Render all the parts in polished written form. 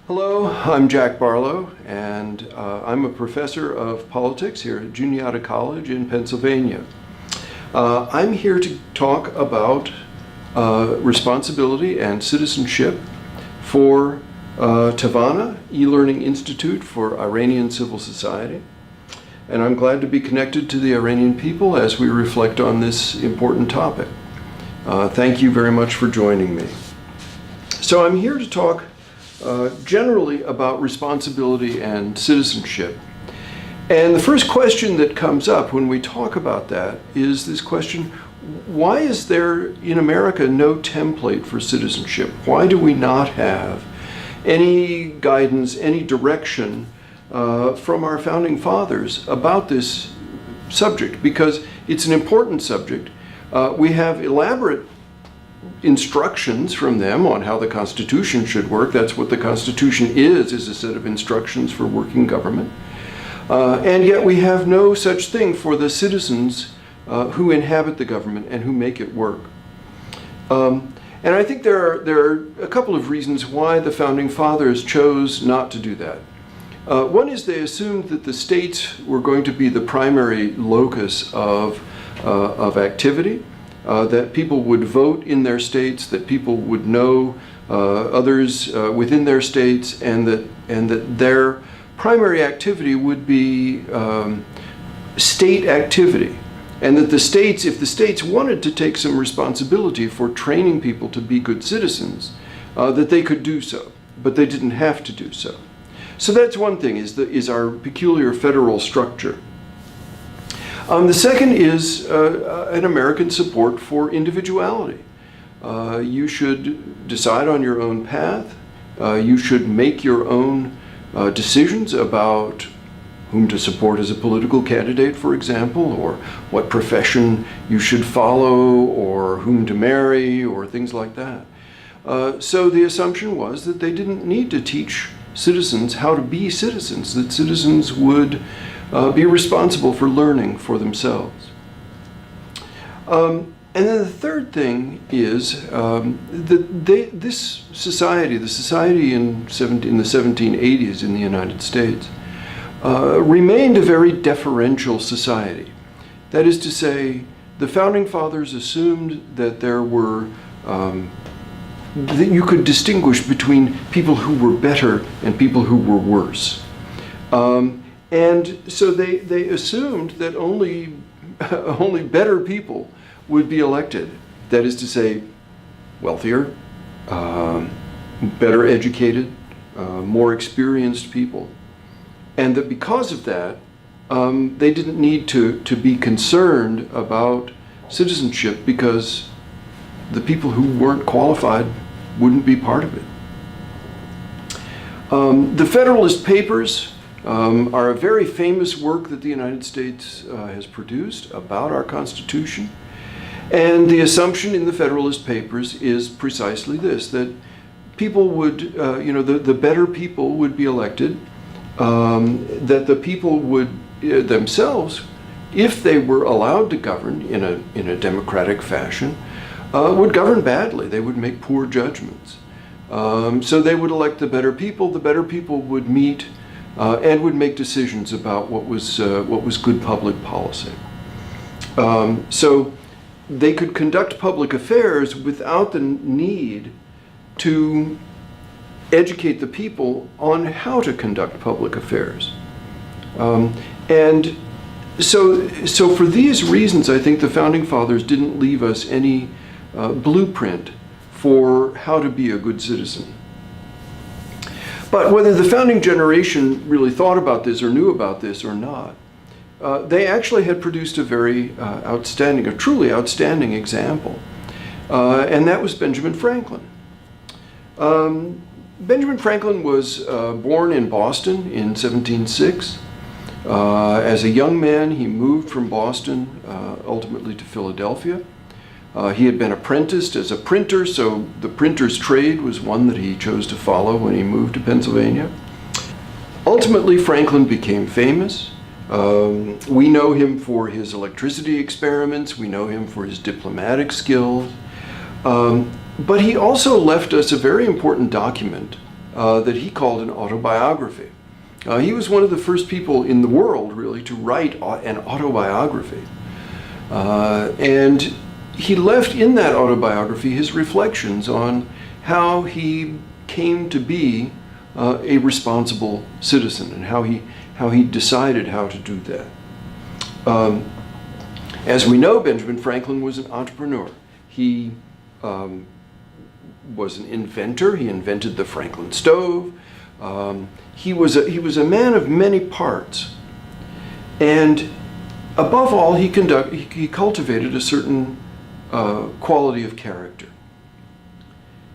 Hello, I'm Jack Barlow, and I'm a professor of politics here at Juniata College in Pennsylvania. I'm here to talk about responsibility and citizenship for Tavana, e-learning institute for Iranian civil society. And I'm glad to be connected to the Iranian people as we reflect on this important topic. Thank you very much for joining me. So I'm here to talk generally about responsibility and citizenship. And the first question that comes up when we talk about that is this question: why is there in America no template for citizenship? Why do we not have any guidance, any direction from our founding fathers about this subject? Because it's an important subject. We have elaborate instructions from them on how the Constitution should work. That's what the Constitution is a set of instructions for working government. And yet we have no such thing for the citizens who inhabit the government and who make it work. And I think there are a couple of reasons why the Founding Fathers chose not to do that. One is they assumed that the states were going to be the primary locus of activity. That people would vote in their states, that people would know others within their states, and that their primary activity would be state activity, and that the states, if the states wanted to take some responsibility for training people to be good citizens, that they could do so, but they didn't have to do so. So that's one thing, is our peculiar federal structure. The second is an American support for individuality. You should decide on your own path. You should make your own decisions about whom to support as a political candidate, for example, or what profession you should follow, or whom to marry, or things like that. So the assumption was that they didn't need to teach citizens how to be citizens, that citizens would be responsible for learning for themselves. And then the third thing is that this society, the society in the 1780s in the United States, remained a very deferential society. That is to say, the Founding Fathers assumed that there were that you could distinguish between people who were better and people who were worse. And so they assumed that only better people would be elected. That is to say, wealthier, better educated, more experienced people. And that because of that, they didn't need to be concerned about citizenship, because the people who weren't qualified wouldn't be part of it. The Federalist Papers are a very famous work that the United States has produced about our Constitution. And the assumption in the Federalist Papers is precisely this, that people would, the better people would be elected, that the people would themselves, if they were allowed to govern in a democratic fashion, would govern badly. They would make poor judgments. So they would elect the better people would meet and would make decisions about what was good public policy. So they could conduct public affairs without the need to educate the people on how to conduct public affairs. And so for these reasons, I think the Founding Fathers didn't leave us any blueprint for how to be a good citizen. But whether the founding generation really thought about this or knew about this or not, they actually had produced a very a truly outstanding example. And that was Benjamin Franklin. Benjamin Franklin was born in Boston in 1706. As a young man, he moved from Boston ultimately to Philadelphia. He had been apprenticed as a printer, so the printer's trade was one that he chose to follow when he moved to Pennsylvania. Ultimately, Franklin became famous. We know him for his electricity experiments. We know him for his diplomatic skills. But he also left us a very important document that he called an autobiography. He was one of the first people in the world, really, to write an autobiography. And he left in that autobiography his reflections on how he came to be a responsible citizen and how he decided how to do that. As we know, Benjamin Franklin was an entrepreneur. He was an inventor. He invented the Franklin stove. He was a man of many parts. And above all, he cultivated a certain quality of character.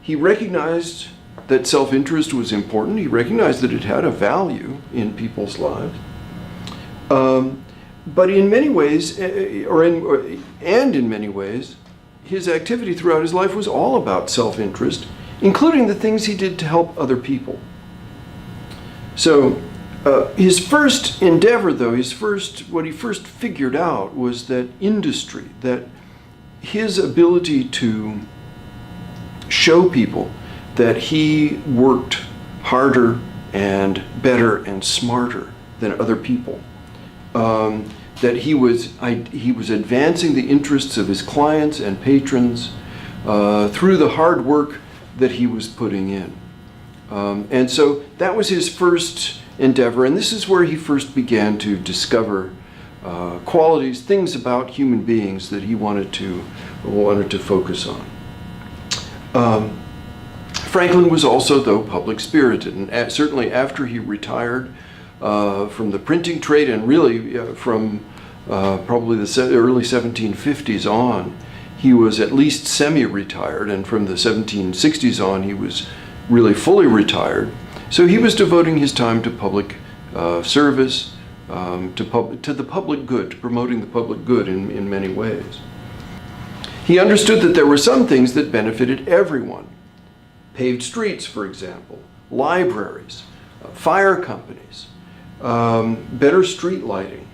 He recognized that self-interest was important. He recognized that it had a value in people's lives. But in many ways, in many ways, his activity throughout his life was all about self-interest, including the things he did to help other people. So his first endeavor, though, what he first figured out was that industry, that his ability to show people that he worked harder and better and smarter than other people, that he was advancing the interests of his clients and patrons through the hard work that he was putting in. And so that was his first endeavor, and this is where he first began to discover qualities, things about human beings that he wanted to focus on. Franklin was also, though, public-spirited, and certainly after he retired from the printing trade, and really from probably the early 1750s on, he was at least semi-retired, and from the 1760s on, he was really fully retired. So he was devoting his time to public service, to the public good, to promoting the public good in many ways. He understood that there were some things that benefited everyone. Paved streets, for example, libraries, fire companies, better street lighting.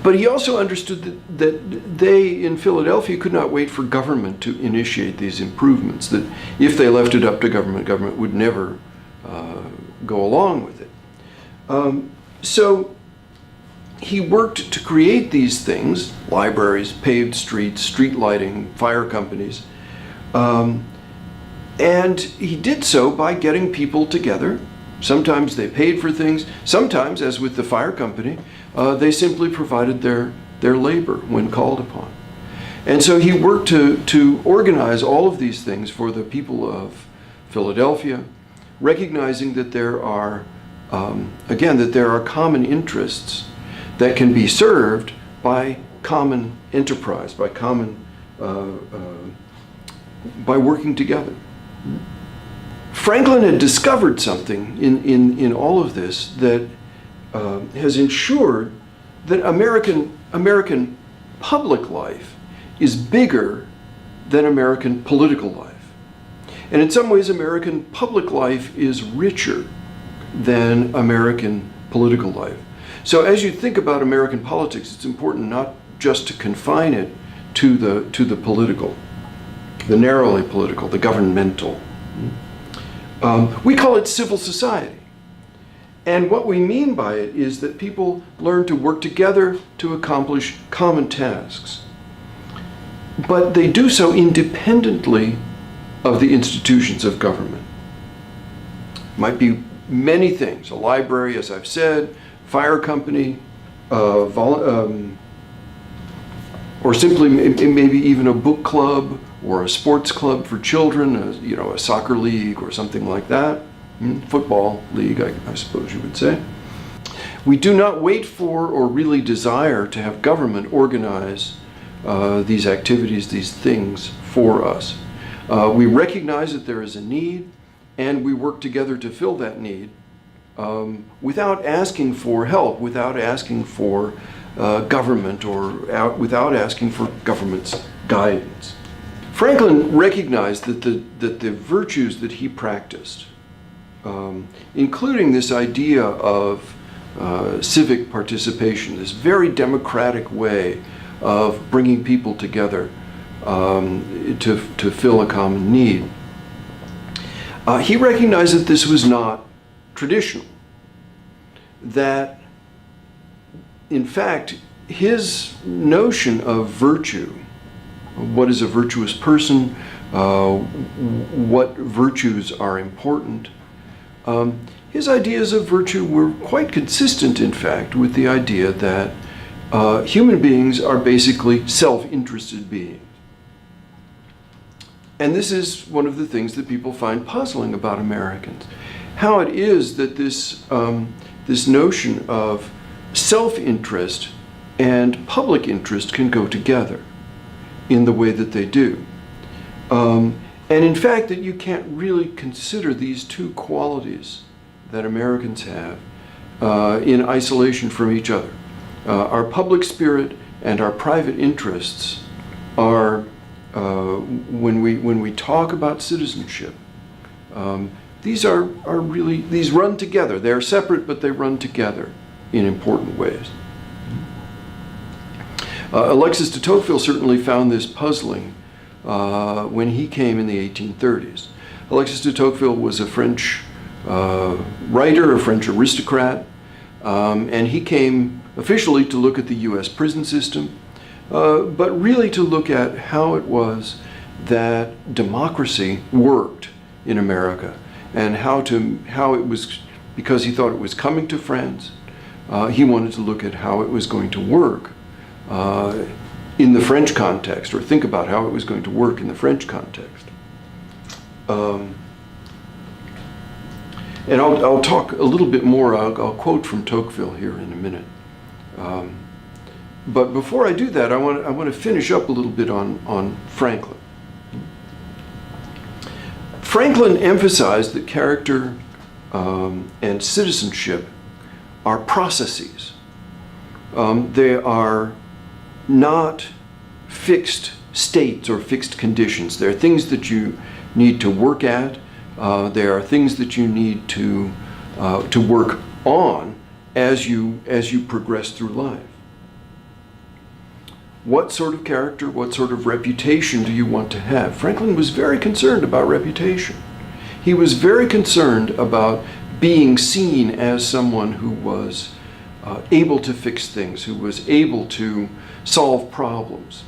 But he also understood that they in Philadelphia could not wait for government to initiate these improvements, that if they left it up to government, government would never go along with it. So he worked to create these things, libraries, paved streets, street lighting, fire companies, and he did so by getting people together. Sometimes they paid for things. Sometimes, as with the fire company, they simply provided their labor when called upon. And so he worked to organize all of these things for the people of Philadelphia, recognizing that there are common interests that can be served by common enterprise, by working together. Franklin had discovered something in all of this that has ensured that American public life is bigger than American political life. And in some ways, American public life is richer than American political life. So as you think about American politics, it's important not just to confine it to the political, the narrowly political, the governmental. We call it civil society. And what we mean by it is that people learn to work together to accomplish common tasks. But they do so independently of the institutions of government. Might be many things: a library, as I've said, fire company, or simply maybe even a book club or a sports club for children, a soccer league or something like that. Football league, I suppose you would say. We do not wait for or really desire to have government organize these activities, these things for us. We recognize that there is a need, and we work together to fill that need without asking for help, without asking for government, or without asking for government's guidance. Franklin recognized that the virtues that he practiced, including this idea of civic participation, this very democratic way of bringing people together to fill a common need, He recognized that this was not traditional, that in fact his notion of virtue, what is a virtuous person, what virtues are important, his ideas of virtue were quite consistent, in fact, with the idea that human beings are basically self-interested beings. And this is one of the things that people find puzzling about Americans. How it is that this notion of self-interest and public interest can go together in the way that they do. And in fact, that you can't really consider these two qualities that Americans have in isolation from each other. Our public spirit and our private interests are, when we talk about citizenship, these are really, these run together. They're separate, but they run together in important ways. Alexis de Tocqueville certainly found this puzzling when he came in the 1830s. Alexis de Tocqueville was a French writer, a French aristocrat, and he came officially to look at the US prison system, but really to look at how it was that democracy worked in America, and how it was, because he thought it was coming to France, he wanted to look at how it was going to work in the French context, or think about how it was going to work in the French context. And I'll talk a little bit more, I'll quote from Tocqueville here in a minute. But before I do that, I want to finish up a little bit on Franklin. Franklin emphasized that character and citizenship are processes. They are not fixed states or fixed conditions. They're things that you need to work at. There are things that you need to work on as you progress through life. What sort of character, what sort of reputation do you want to have? Franklin was very concerned about reputation. He was very concerned about being seen as someone who was able to fix things, who was able to solve problems.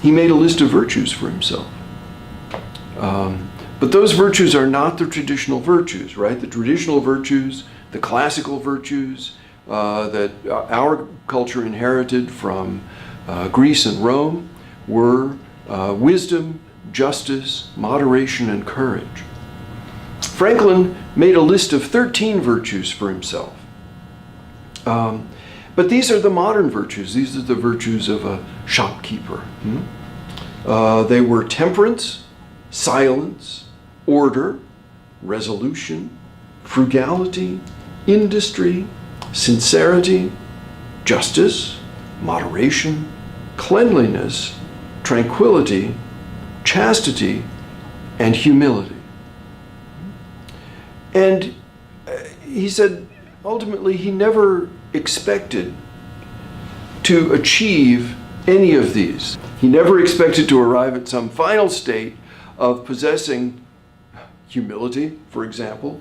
He made a list of virtues for himself. But those virtues are not the traditional virtues, right? The traditional virtues, the classical virtues that our culture inherited from Greece and Rome were wisdom, justice, moderation, and courage. Franklin made a list of 13 virtues for himself. But these are the modern virtues. These are the virtues of a shopkeeper. They were temperance, silence, order, resolution, frugality, industry, sincerity, justice, moderation, cleanliness, tranquility, chastity, and humility. And he said, ultimately, he never expected to achieve any of these. He never expected to arrive at some final state of possessing humility, for example,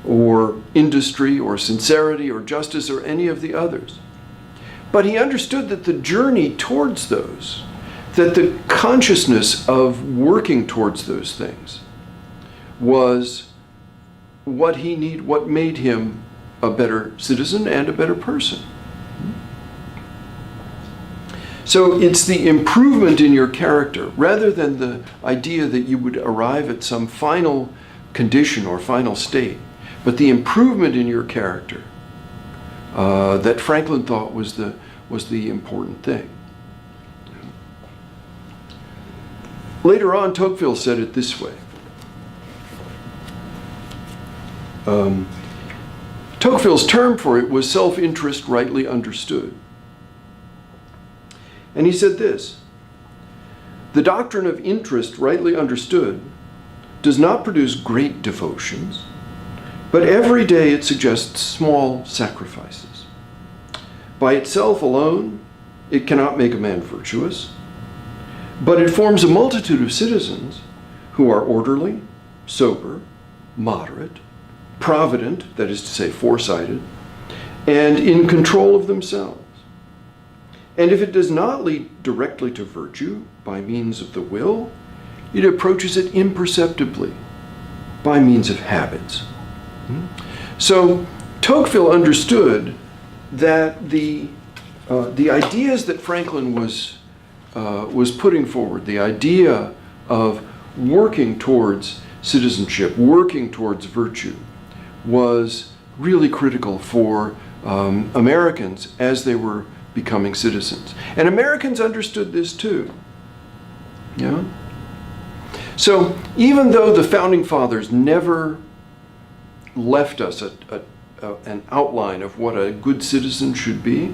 or industry, or sincerity, or justice, or any of the others. But he understood that the journey towards those, that the consciousness of working towards those things, was what made him a better citizen and a better person. So it's the improvement in your character, rather than the idea that you would arrive at some final condition or final state, but the improvement in your character that Franklin thought was the important thing. Later on, Tocqueville said it this way. Tocqueville's term for it was self-interest rightly understood. And he said this: the doctrine of interest rightly understood does not produce great devotions, but every day it suggests small sacrifices. By itself alone, it cannot make a man virtuous, But it forms a multitude of citizens who are orderly, sober, moderate, provident, that is to say foresighted, and in control of themselves. And if it does not lead directly to virtue by means of the will, it approaches it imperceptibly by means of habits. So Tocqueville understood that the ideas that Franklin was putting forward, the idea of working towards citizenship, working towards virtue, was really critical for Americans as they were becoming citizens. And Americans understood this too. Yeah? So even though the Founding Fathers never left us an outline of what a good citizen should be,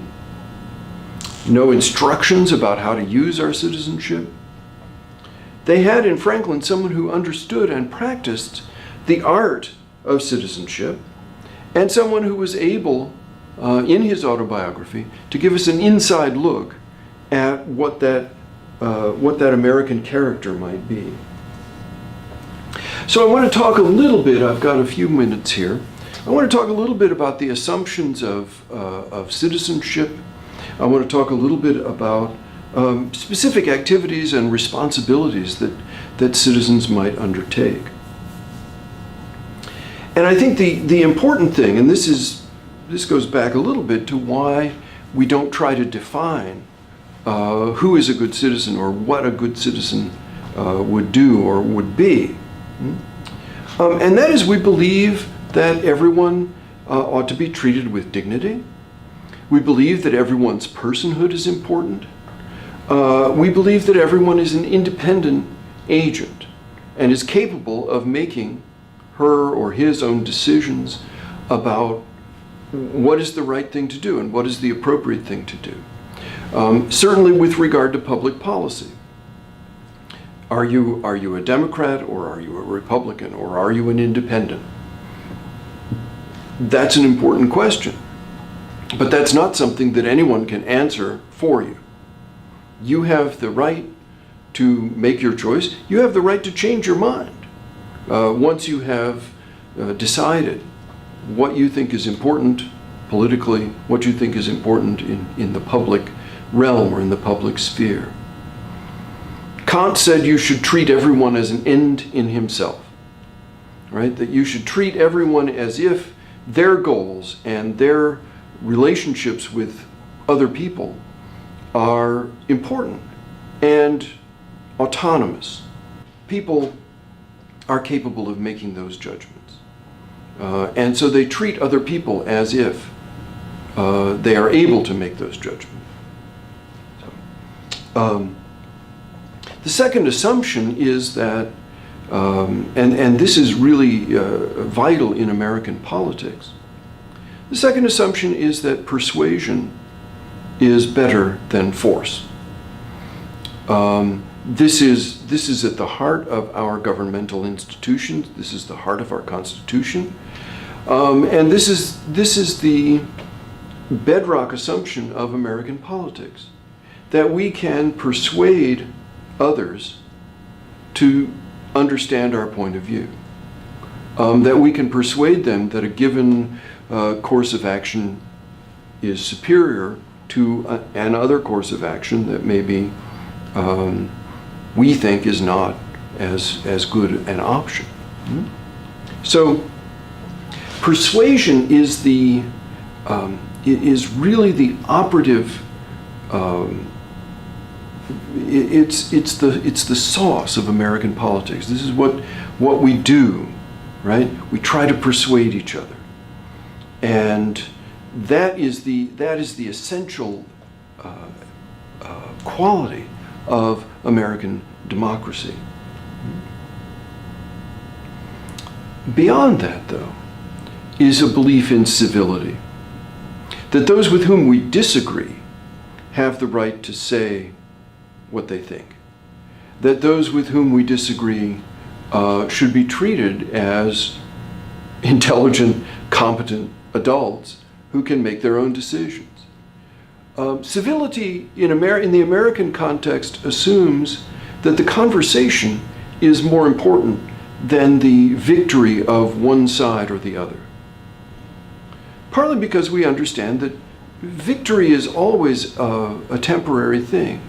no instructions about how to use our citizenship, they had in Franklin someone who understood and practiced the art of citizenship, and someone who was able, in his autobiography, to give us an inside look at what that American character might be. So I want to talk a little bit, I've got a few minutes here, I want to talk a little bit about the assumptions of citizenship. I want to talk a little bit about specific activities and responsibilities that citizens might undertake. And I think the important thing, and this goes back a little bit to why we don't try to define who is a good citizen or what a good citizen would do or would be. And that is, we believe that everyone ought to be treated with dignity. We believe that everyone's personhood is important. We believe that everyone is an independent agent and is capable of making her or his own decisions about what is the right thing to do and what is the appropriate thing to do. Certainly with regard to public policy. Are you a Democrat, or are you a Republican, or are you an independent? That's an important question. But that's not something that anyone can answer for you. You have the right to make your choice. You have the right to change your mind once you have decided what you think is important politically, what you think is important in the public realm or in the public sphere. Kant said you should treat everyone as an end in himself, right? That you should treat everyone as if their goals and their relationships with other people are important and autonomous. People are capable of making those judgments. And so they treat other people as if they are able to make those judgments. The second assumption is that, and this is really vital in American politics, the second assumption is that persuasion is better than force. This is at the heart of our governmental institutions. This is the heart of our Constitution. And this is the bedrock assumption of American politics, that we can persuade others to understand our point of view, that we can persuade them that a given course of action is superior to another course of action that maybe we think is not as good an option. So persuasion is really the operative. It's the sauce of American politics. This is what we do, right? We try to persuade each other, and that is the essential quality of American democracy. Beyond that, though, is a belief in civility, that those with whom we disagree have the right to say what they think, that those with whom we disagree should be treated as intelligent, competent adults who can make their own decisions. Civility in the American context assumes that the conversation is more important than the victory of one side or the other. Partly because we understand that victory is always a temporary thing.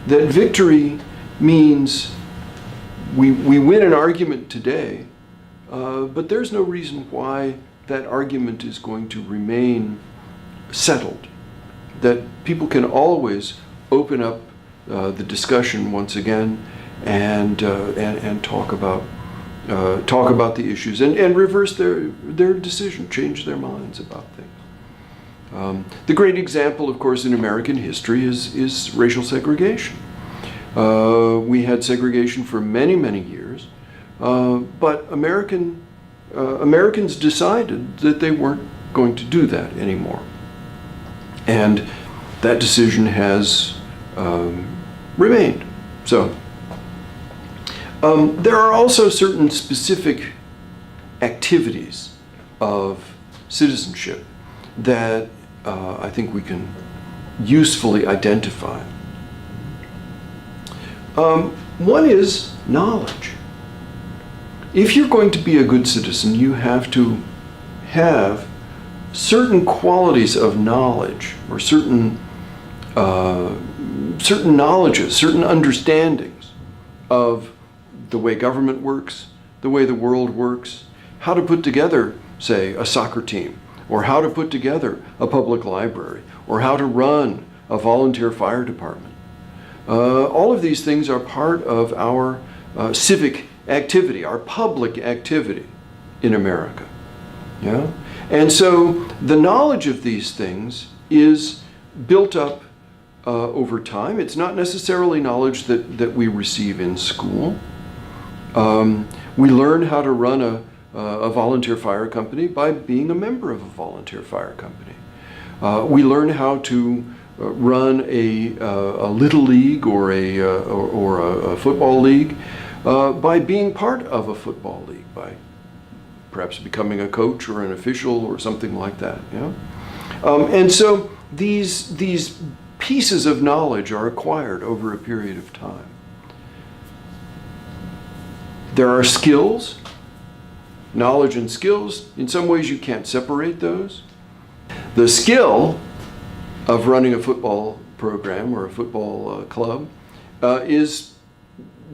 That victory means we win an argument today, but there's no reason why that argument is going to remain settled. That people can always open up the discussion once again and talk about the issues and reverse their decision, change their minds about things. The great example, of course, in American history is racial segregation. We had segregation for many, many years, but Americans decided that they weren't going to do that anymore. And that decision has remained. So there are also certain specific activities of citizenship that I think we can usefully identify. One is knowledge. If you're going to be a good citizen, you have to have certain qualities of knowledge, or certain knowledges, certain understandings of the way government works, the way the world works, how to put together, say, a soccer team, or how to put together a public library, or how to run a volunteer fire department. All of these things are part of our civic activity, our public activity in America. Yeah? And so the knowledge of these things is built up over time. It's not necessarily knowledge that we receive in school. We learn how to run a volunteer fire company by being a member of a volunteer fire company. We learn how to run a little league or a football league by being part of a football league, by perhaps becoming a coach or an official or something like that. Yeah? And so these pieces of knowledge are acquired over a period of time. There are skills, knowledge and skills. In some ways you can't separate those. The skill of running a football program or a football club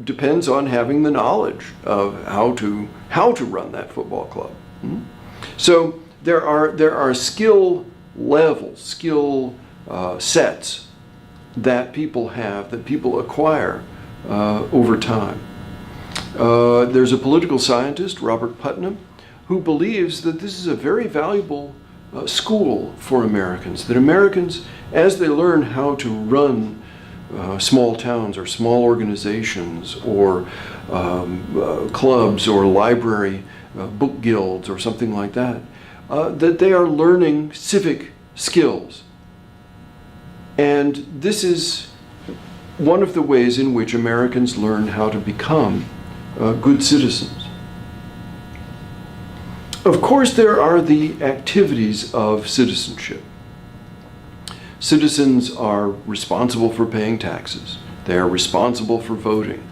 depends on having the knowledge of how to run that football club. So there are skill levels, skill sets that people have, that people acquire over time. There's a political scientist, Robert Putnam, who believes that this is a very valuable school for Americans, that Americans, as they learn how to run small towns or small organizations or clubs or library book guilds or something like that, that they are learning civic skills. And this is one of the ways in which Americans learn how to become good citizens. Of course, there are the activities of citizenship. Citizens are responsible for paying taxes. They are responsible for voting.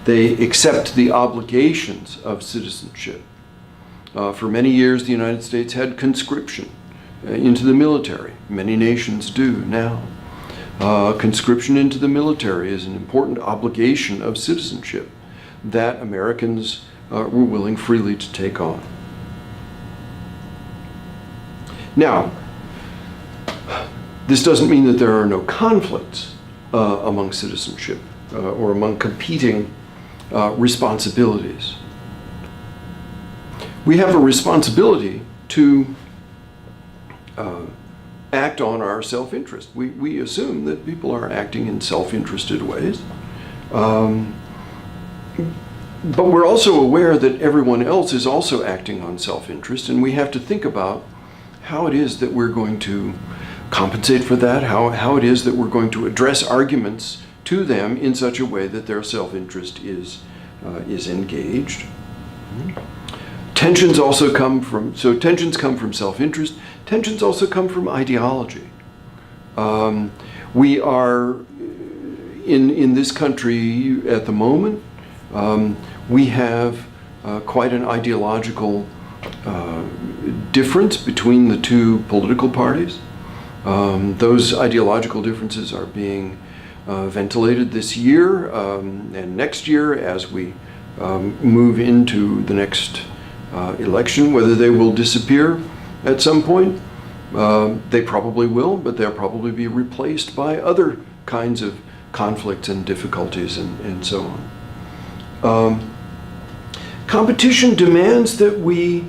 They accept the obligations of citizenship. For many years, the United States had conscription into the military. Many nations do now. Conscription into the military is an important obligation of citizenship that Americans were willing freely to take on. Now, this doesn't mean that there are no conflicts among citizenship or among competing responsibilities. We have a responsibility to act on our self-interest. We assume that people are acting in self-interested ways. But we're also aware that everyone else is also acting on self-interest, and we have to think about how it is that we're going to compensate for that, how it is that we're going to address arguments to them in such a way that their self-interest is engaged. Tensions come from self-interest. Tensions also come from ideology. We are, in this country at the moment, we have quite an ideological difference between the two political parties. Those ideological differences are being ventilated this year and next year as we move into the next election. Whether they will disappear at some point, they probably will, but they'll probably be replaced by other kinds of conflicts and difficulties and so on. Competition demands that we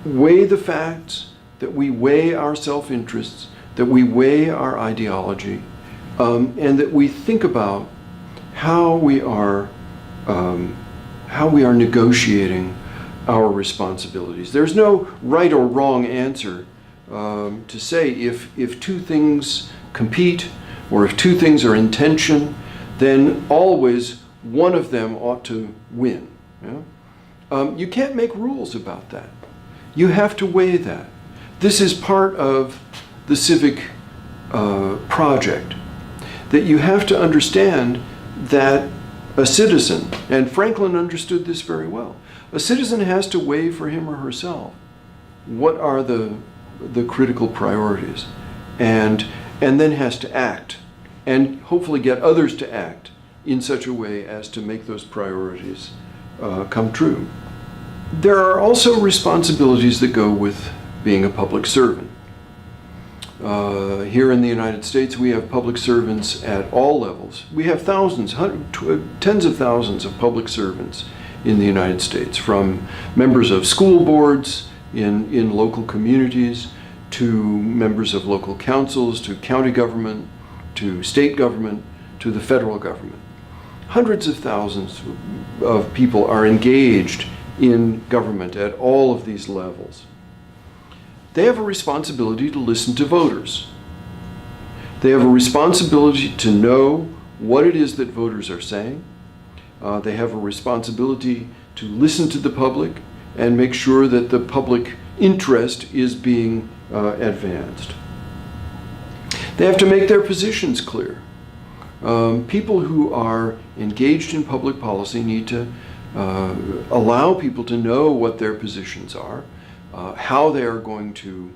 weigh the facts, that we weigh our self-interests, that we weigh our ideology, and that we think about how we are negotiating our responsibilities. There's no right or wrong answer to say if two things compete or if two things are in tension, then always one of them ought to win. Yeah? You can't make rules about that. You have to weigh that. This is part of the civic project, that you have to understand that a citizen, and Franklin understood this very well, a citizen has to weigh for him or herself what are the critical priorities, and then has to act, and hopefully get others to act in such a way as to make those priorities come true. There are also responsibilities that go with being a public servant. Here in the United States, we have public servants at all levels. We have thousands, tens of thousands of public servants in the United States, from members of school boards in local communities, to members of local councils, to county government, to state government, to the federal government. Hundreds of thousands of people are engaged in government at all of these levels. They have a responsibility to listen to voters. They have a responsibility to know what it is that voters are saying. They have a responsibility to listen to the public and make sure that the public interest is being advanced. They have to make their positions clear. People who are engaged in public policy need to allow people to know what their positions are, how they are going to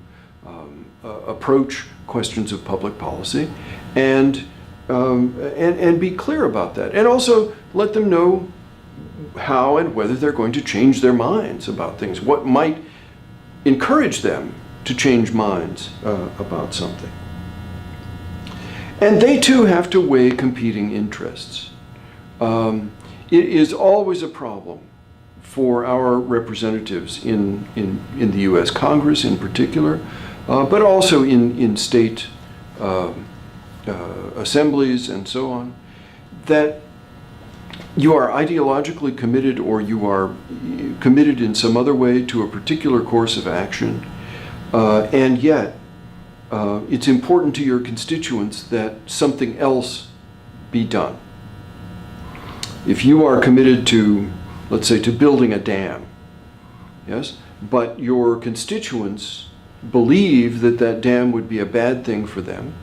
approach questions of public policy, and be clear about that. And also let them know how and whether they're going to change their minds about things, what might encourage them to change minds about something. And they too have to weigh competing interests. It is always a problem for our representatives in the U.S. Congress in particular, but also in state assemblies and so on, that you are ideologically committed or you are committed in some other way to a particular course of action, and yet it's important to your constituents that something else be done. If you are committed to, let's say, to building a dam, yes, but your constituents believe that that dam would be a bad thing for them,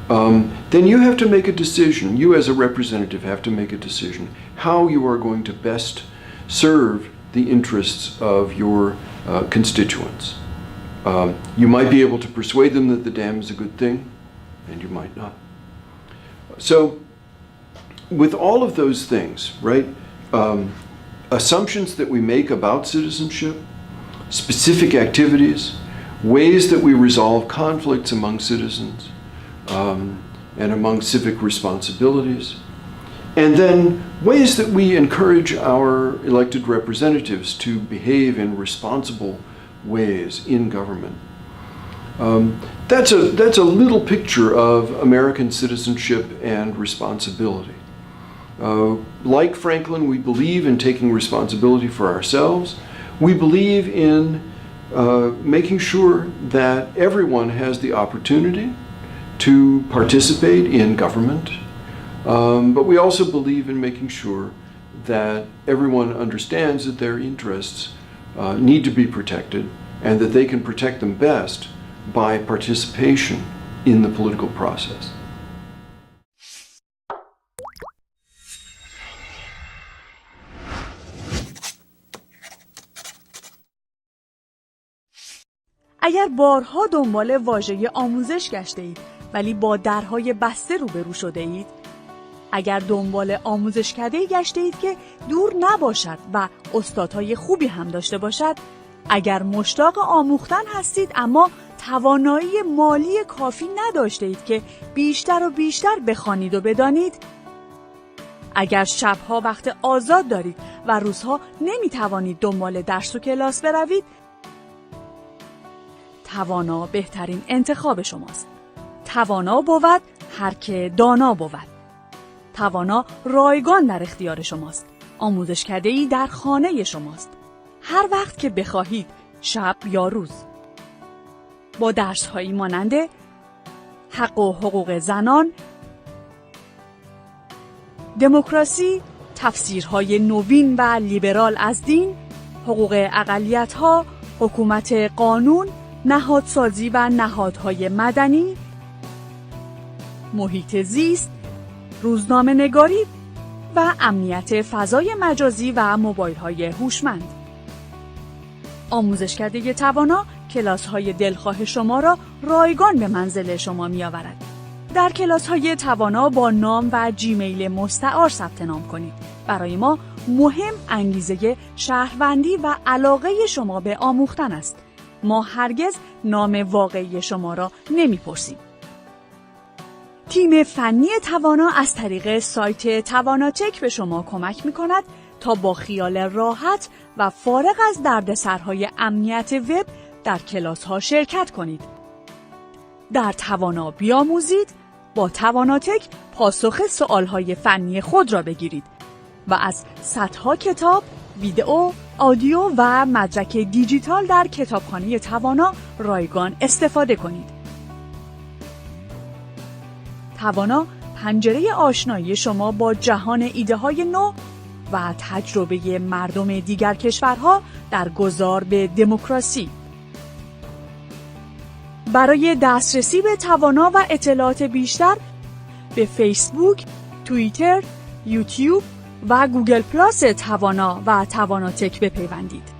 then you have to make a decision. You as a representative have to make a decision how you are going to best serve the interests of your constituents. You might be able to persuade them that the dam is a good thing, and you might not. So with all of those things, right, assumptions that we make about citizenship, specific activities, ways that we resolve conflicts among citizens, and among civic responsibilities, and then ways that we encourage our elected representatives to behave in responsible ways in government. That's a little picture of American citizenship and responsibility. Like Franklin, we believe in taking responsibility for ourselves. We believe in making sure that everyone has the opportunity to participate in government, but we also believe in making sure that everyone understands that their interests need to be protected and that they can protect them best by participation in the political process. اگر بارها دنبال واژه آموزش گشته اید ولی با درهای بسته روبرو شده اید، اگر دنبال آموزشکده‌ای گشته اید که دور نباشد و استادهای خوبی هم داشته باشد، اگر مشتاق آموختن هستید اما توانایی مالی کافی نداشته اید که بیشتر و بیشتر بخوانید و بدانید، اگر شبها وقت آزاد دارید و روزها نمیتوانید دنبال درس و کلاس بروید، توانا بهترین انتخاب شماست. توانا بود هر که دانا بود. توانا رایگان در اختیار شماست. آموزشکده‌ای در خانه شماست. هر وقت که بخواهید، شب یا روز. با درس‌هایی مانند حق و حقوق زنان، دموکراسی، تفسیرهای نوین و لیبرال از دین، حقوق اقلیت‌ها، حکومت قانون، نهادسازی و نهادهای مدنی، محیط زیست، روزنامه نگاری و امنیت فضای مجازی و موبایل‌های هوشمند. آموزشکده توانا کلاس‌های دلخواه شما را رایگان به منزل شما می‌آورد. در کلاس‌های توانا با نام و جیمیل مستعار ثبت نام کنید. برای ما مهم انگیزه شهروندی و علاقه شما به آموختن است. ما هرگز نام واقعی شما را نمی‌پرسیم. تیم فنی توانا از طریق سایت تواناتک به شما کمک می‌کند تا با خیال راحت و فارغ از دردسرهای امنیت وب در کلاس‌ها شرکت کنید. در توانا بیاموزید، با تواناتک پاسخ سوال‌های فنی خود را بگیرید و از صدها کتاب، ویدئو، آدیو و مدرک دیجیتال در کتابخانه توانا رایگان استفاده کنید. توانا پنجره آشنایی شما با جهان ایده‌های نو و تجربه مردم دیگر کشورها در گذار به دموکراسی. برای دسترسی به توانا و اطلاعات بیشتر به فیسبوک، توییتر، یوتیوب و گوگل پلاس توانا و تواناتک بپیوندید.